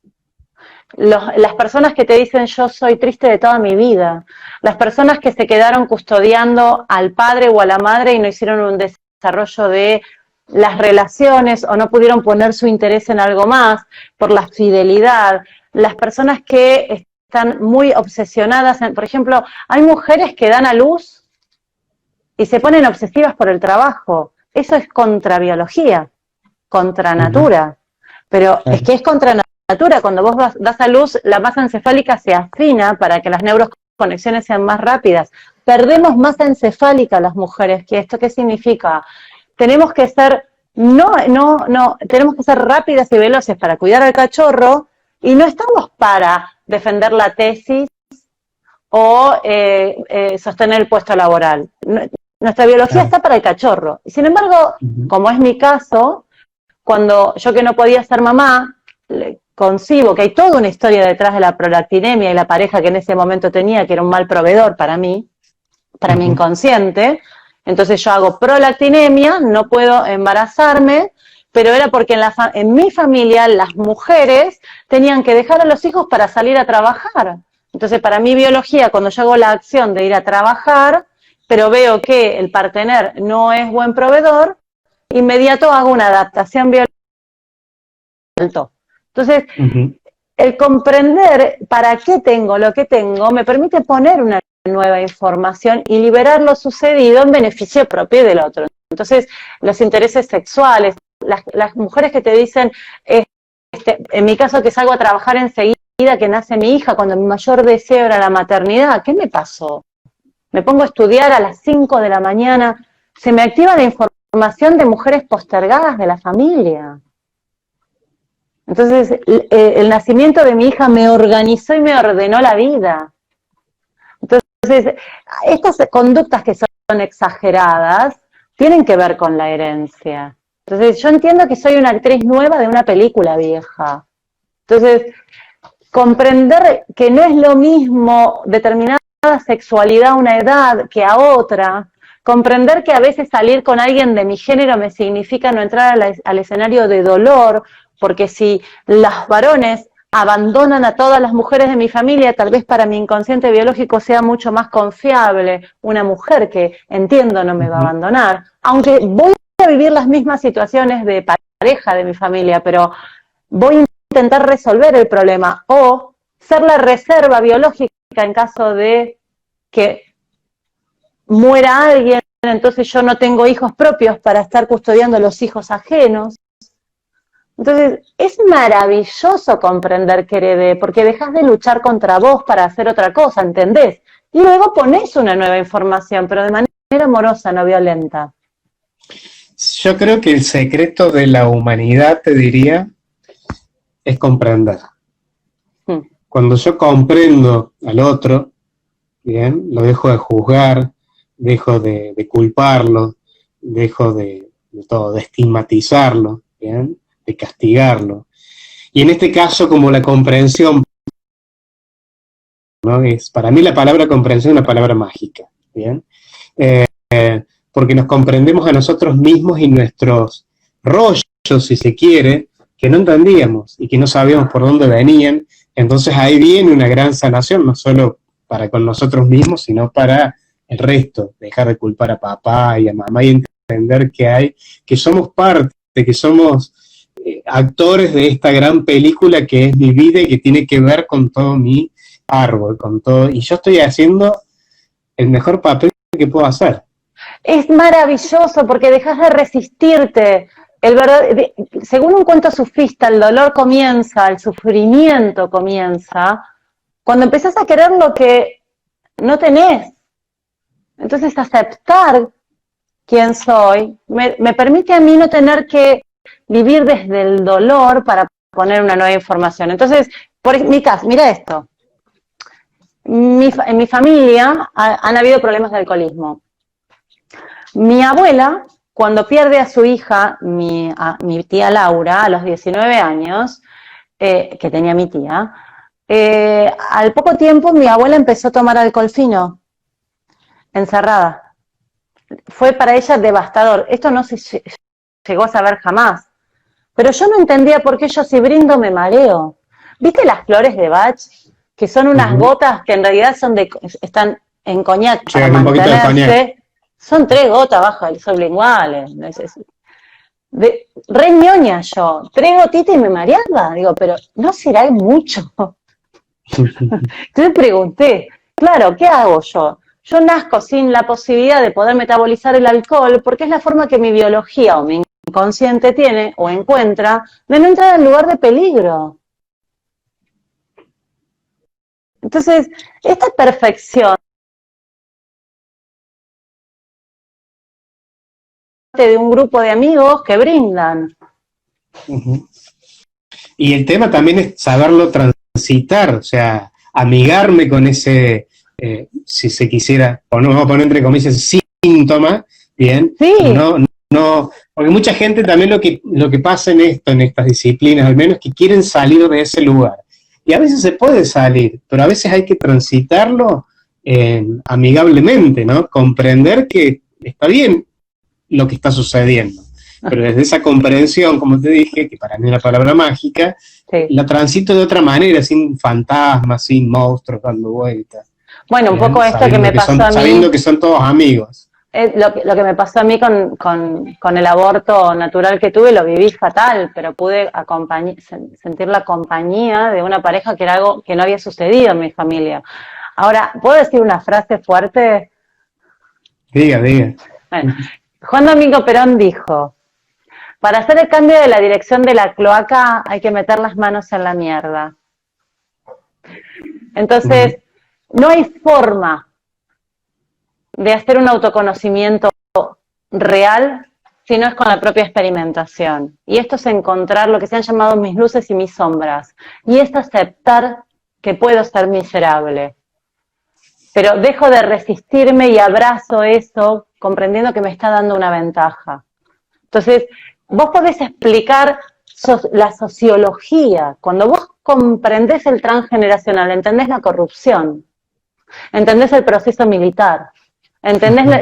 Las personas que te dicen yo soy triste de toda mi vida, las personas que se quedaron custodiando al padre o a la madre y no hicieron un desarrollo de las relaciones o no pudieron poner su interés en algo más por la fidelidad, las personas que están muy obsesionadas, por ejemplo, hay mujeres que dan a luz y se ponen obsesivas por el trabajo, eso es contra biología, contra uh-huh, natura, pero es claro. que es contra natura, cuando vos das a luz, la masa encefálica se afina para que las neuroconexiones sean más rápidas. Perdemos masa encefálica las mujeres, ¿que esto qué significa? Tenemos que ser, tenemos que ser rápidas y veloces para cuidar al cachorro, y no estamos para defender la tesis o sostener el puesto laboral. Nuestra biología Claro. está para el cachorro. Y sin embargo, Uh-huh. como es mi caso, cuando yo que no podía ser mamá, concibo que hay toda una historia detrás de la prolactinemia y la pareja que en ese momento tenía, que era un mal proveedor para mí, para mi Uh-huh. inconsciente. Entonces yo hago prolactinemia, no puedo embarazarme, pero era porque en mi familia las mujeres tenían que dejar a los hijos para salir a trabajar. Entonces para mi biología, cuando yo hago la acción de ir a trabajar, pero veo que el partener no es buen proveedor, inmediato hago una adaptación biológica. Entonces, Uh-huh. el comprender para qué tengo lo que tengo me permite poner una nueva información y liberar lo sucedido en beneficio propio del otro. Entonces, los intereses sexuales, las mujeres que te dicen, en mi caso que salgo a trabajar enseguida que nace mi hija, cuando mi mayor deseo era la maternidad, ¿qué me pasó? Me pongo a estudiar a las 5 de la mañana, se me activa la información de mujeres postergadas de la familia. Entonces, el nacimiento de mi hija me organizó y me ordenó la vida. Entonces, estas conductas que son exageradas tienen que ver con la herencia. Entonces, yo entiendo que soy una actriz nueva de una película vieja. Entonces, comprender que no es lo mismo determinada sexualidad a una edad que a otra, comprender que a veces salir con alguien de mi género me significa no entrar al escenario de dolor, porque si los varones abandonan a todas las mujeres de mi familia, tal vez para mi inconsciente biológico sea mucho más confiable una mujer que entiendo no me va a abandonar, aunque voy a vivir las mismas situaciones de pareja de mi familia, pero voy a intentar resolver el problema o ser la reserva biológica en caso de que muera alguien, entonces yo no tengo hijos propios para estar custodiando los hijos ajenos. Entonces, es maravilloso comprender que heredé, porque dejas de luchar contra vos para hacer otra cosa, ¿entendés? Y luego ponés una nueva información, pero de manera amorosa, no violenta. Yo creo que el secreto de la humanidad, te diría, es comprender. Cuando yo comprendo al otro, bien, lo dejo de juzgar, dejo de culparlo, dejo de todo, de estigmatizarlo, bien, de castigarlo. Y en este caso, como la comprensión, ¿no? Para mí la palabra comprensión es una palabra mágica, ¿bien? Porque nos comprendemos a nosotros mismos y nuestros rollos, si se quiere, que no entendíamos y que no sabíamos por dónde venían. Entonces ahí viene una gran sanación, no solo para con nosotros mismos, sino para el resto, dejar de culpar a papá y a mamá y entender que somos parte, que somos actores de esta gran película que es mi vida y que tiene que ver con todo mi árbol, con todo, y yo estoy haciendo el mejor papel que puedo hacer. Es maravilloso porque dejas de resistirte. Según un cuento sufista, el dolor comienza, el sufrimiento comienza, cuando empezás a querer lo que no tenés. Entonces aceptar quién soy me permite a mí no tener que vivir desde el dolor para poner una nueva información. Entonces, por mi caso, mira esto. En mi familia han habido problemas de alcoholismo. Mi abuela, cuando pierde a su hija, mi tía Laura, a los 19 años, que tenía mi tía, al poco tiempo mi abuela empezó a tomar alcohol fino, encerrada. Fue para ella devastador. Esto no se llegó a saber jamás. Pero yo no entendía por qué yo si brindo me mareo. ¿Viste las flores de Bach? Que son unas gotas que en realidad están en coñac para mantenerse. Son 3 gotas bajo el sublinguales. Re ñoña yo. 3 gotitas y me mareaba. Digo, pero ¿no será mucho? Entonces pregunté, claro, ¿qué hago yo? Yo nazco sin la posibilidad de poder metabolizar el alcohol porque es la forma que mi biología o mi inconsciente tiene o encuentra de no entrar en lugar de peligro. Entonces, esta perfección de un grupo de amigos que brindan. Y el tema también es saberlo transitar, o sea, amigarme con ese, si se quisiera, o no, vamos a poner entre comillas, síntoma, ¿bien? Sí. No, porque mucha gente también lo que pasa en estas disciplinas, al menos, que quieren salir de ese lugar. Y a veces se puede salir, pero a veces hay que transitarlo amigablemente, ¿no? Comprender que está bien lo que está sucediendo. Pero desde esa comprensión, como te dije, que para mí es una palabra mágica, sí, la transito de otra manera, sin fantasmas, sin monstruos dando vueltas. Bueno, un poco esto que me pasó a mí. Sabiendo que son todos amigos. Lo que me pasó a mí con el aborto natural que tuve, lo viví fatal, pero pude sentir la compañía de una pareja que era algo que no había sucedido en mi familia. Ahora, ¿puedo decir una frase fuerte? Diga. Bueno, Juan Domingo Perón dijo: para hacer el cambio de la dirección de la cloaca hay que meter las manos en la mierda. Entonces, no hay forma de hacer un autoconocimiento real si no es con la propia experimentación. Y esto es encontrar lo que se han llamado mis luces y mis sombras. Y es aceptar que puedo ser miserable. Pero dejo de resistirme y abrazo eso, comprendiendo que me está dando una ventaja. Entonces, vos podés explicar la sociología. Cuando vos comprendés el transgeneracional, entendés la corrupción, entendés el proceso militar, entendés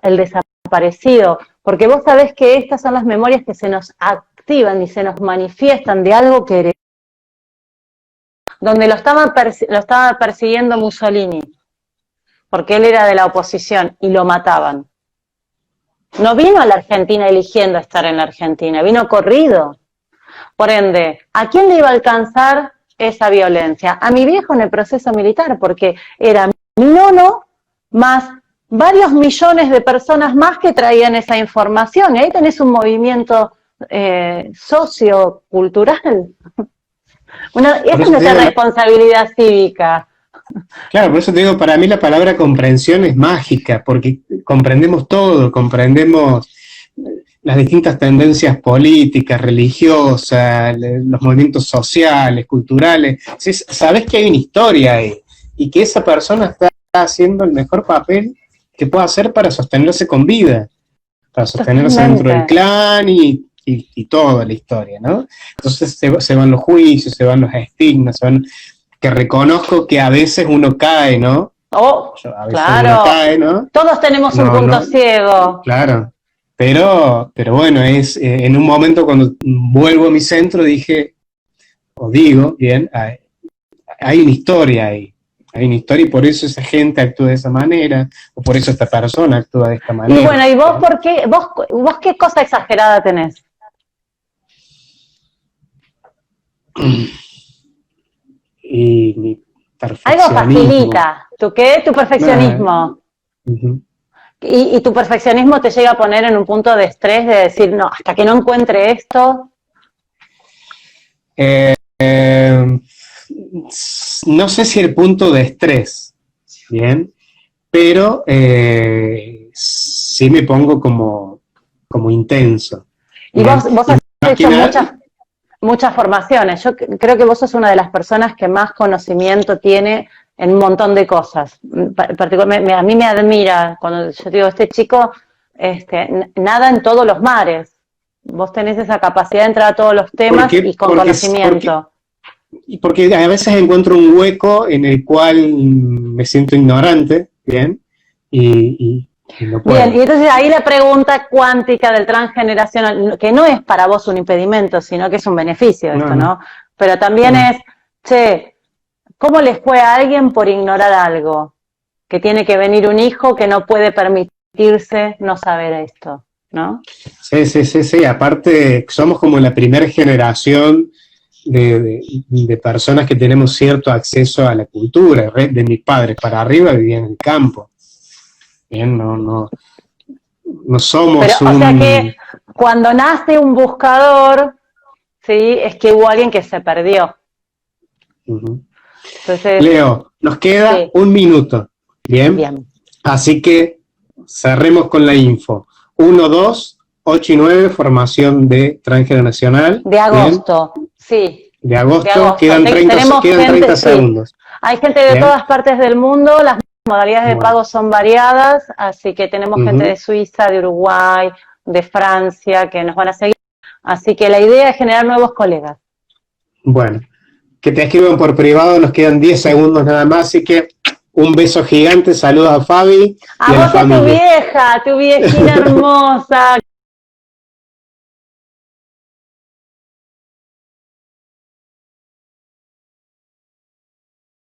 el desaparecido, porque vos sabés que estas son las memorias que se nos activan y se nos manifiestan de algo que donde lo estaba persiguiendo Mussolini, porque él era de la oposición, y lo mataban. No vino a la Argentina eligiendo estar en la Argentina, vino corrido. Por ende, ¿a quién le iba a alcanzar esa violencia? A mi viejo en el proceso militar, porque era mi nono más varios millones de personas más que traían esa información. Y ahí tenés un movimiento sociocultural. Esa es nuestra responsabilidad cívica. Claro, por eso te digo, para mí la palabra comprensión es mágica, porque comprendemos todo, comprendemos las distintas tendencias políticas, religiosas, los movimientos sociales, culturales. Sabes que hay una historia ahí, y que esa persona está haciendo el mejor papel que puede hacer para sostenerse con vida, para sostenerse dentro del clan y toda la historia, ¿no? Entonces se van los juicios, se van los estigmas, que reconozco que a veces uno cae, ¿no? A veces uno cae, ¿no? Todos tenemos un punto ciego. Claro, pero bueno, es en un momento cuando vuelvo a mi centro digo, bien, hay una historia ahí. Hay una historia y por eso esa gente actúa de esa manera, o por eso esta persona actúa de esta manera. Y bueno, ¿y vos por qué? ¿Vos qué cosa exagerada tenés? Y mi perfeccionismo. Algo facilita. ¿Tu qué? Tu perfeccionismo. ¿Y tu perfeccionismo te llega a poner en un punto de estrés de decir, no, hasta que no encuentre esto? No sé si el punto de estrés, ¿bien? Pero sí me pongo como intenso. Y vos has hecho muchas formaciones. Yo creo que vos sos una de las personas que más conocimiento tiene en un montón de cosas. Particularmente, a mí me admira cuando yo digo, este chico nada en todos los mares. Vos tenés esa capacidad de entrar a todos los temas y con conocimiento. Porque a veces encuentro un hueco en el cual me siento ignorante, ¿bien? Y no puedo. Bien, y entonces ahí la pregunta cuántica del transgeneracional, que no es para vos un impedimento, sino que es un beneficio esto, ¿no? Pero también es, ¿cómo les fue a alguien por ignorar algo? Que tiene que venir un hijo que no puede permitirse no saber esto, ¿no? Sí, aparte somos como la primera generación de personas que tenemos cierto acceso a la cultura. De mis padres para arriba vivían en el campo. Bien, no somos O sea que cuando nace un buscador, ¿sí? Es que hubo alguien que se perdió. Entonces, Leo, nos queda un minuto. Bien. Así que cerremos con la info. 1, 2, 8 y 9, formación de transgeneracional. De agosto. ¿Bien? Sí. De agosto. Quedan 30 segundos. Hay gente de todas partes del mundo, las modalidades de pago son variadas, así que tenemos gente de Suiza, de Uruguay, de Francia, que nos van a seguir. Así que la idea es generar nuevos colegas. Bueno, que te escriban por privado, nos quedan 10 segundos nada más, así que un beso gigante, saludos a Fabi. A vos y a tu vieja, tu viejina hermosa.